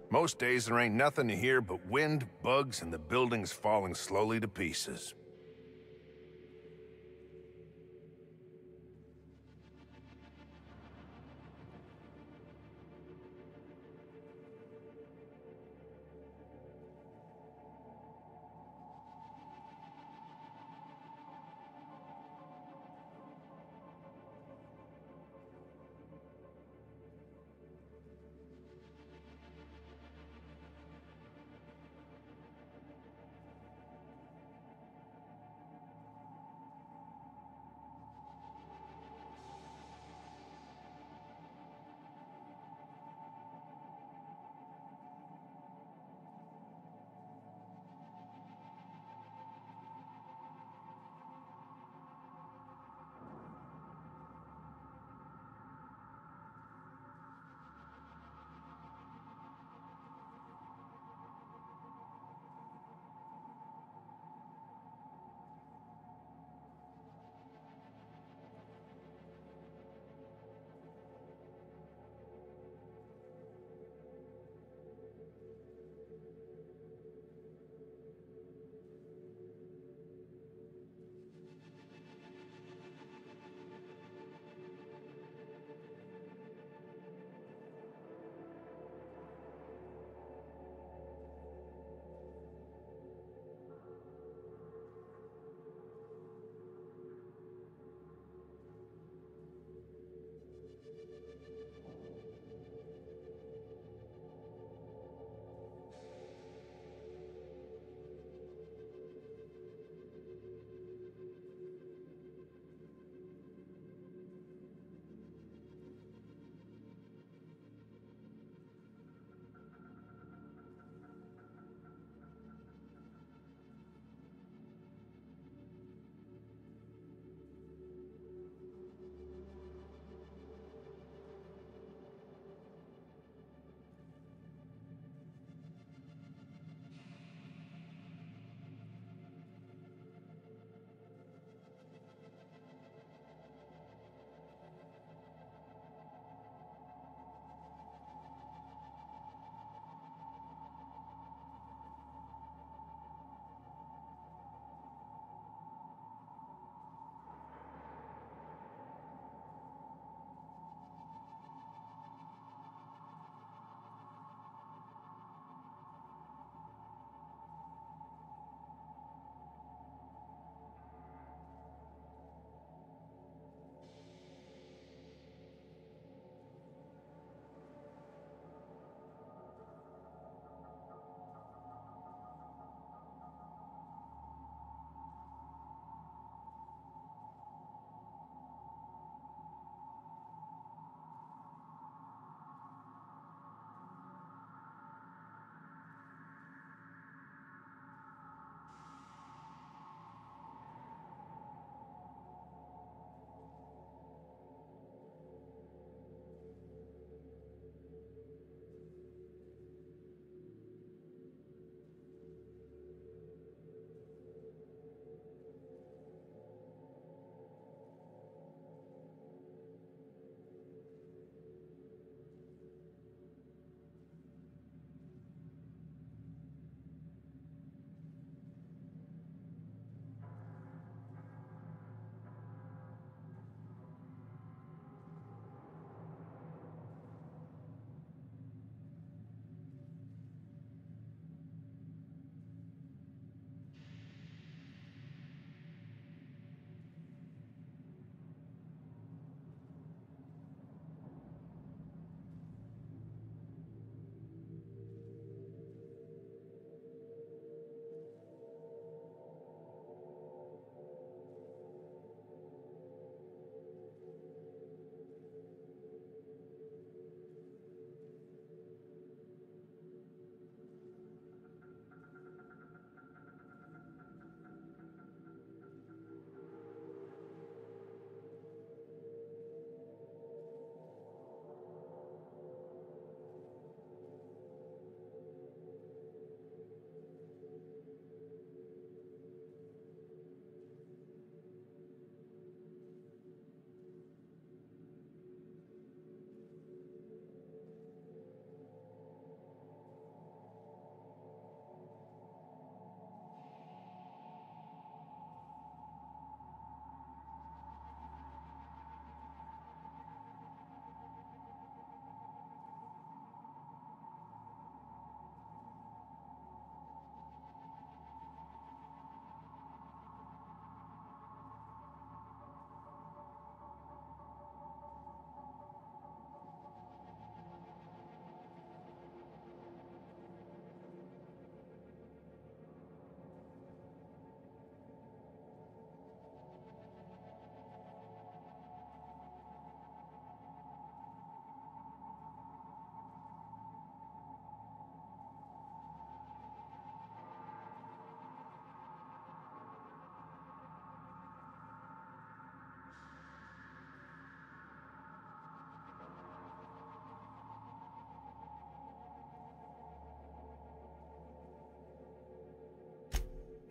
Most days there ain't nothing to hear but wind, bugs, and the buildings falling slowly to pieces.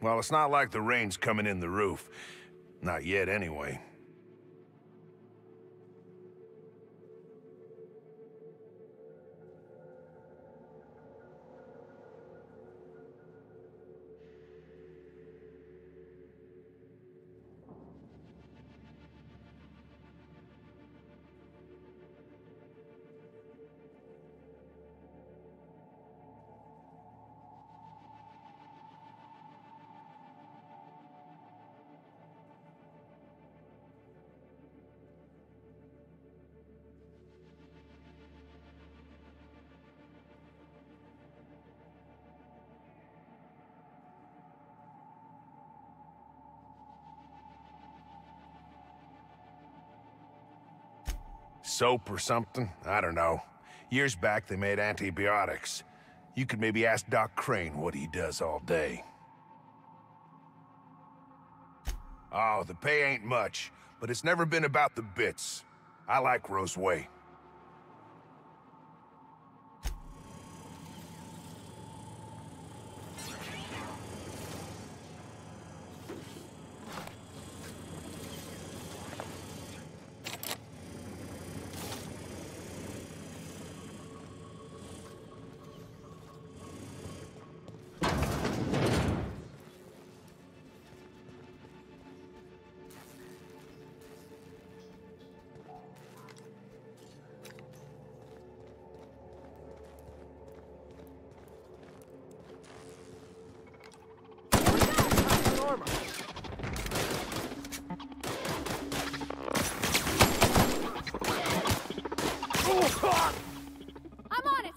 Well, it's not like the rain's coming in the roof. Not yet, anyway. Soap or something? I don't know. Years back, they made antibiotics. You could maybe ask Doc Crane what he does all day. Oh, the pay ain't much, but it's never been about the bits. I like Roseway. I'm on it!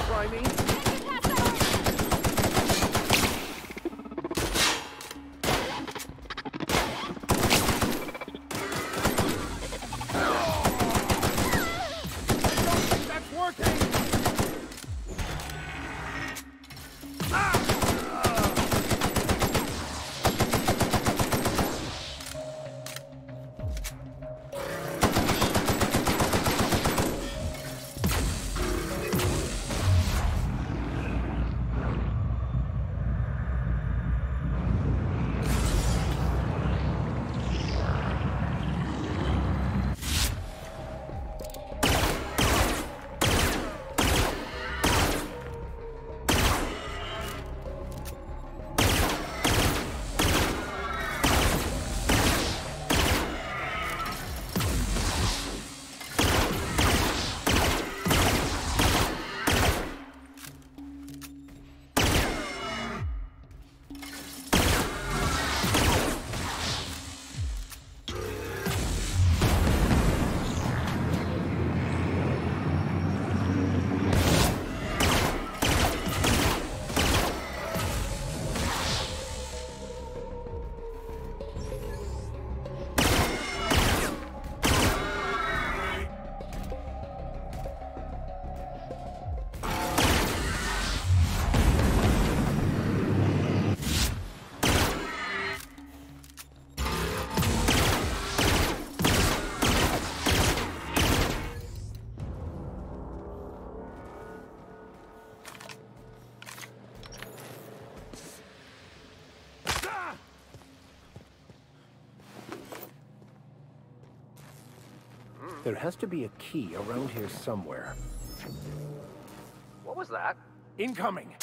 Try me. That's working! There has to be a key around here somewhere. What was that? Incoming!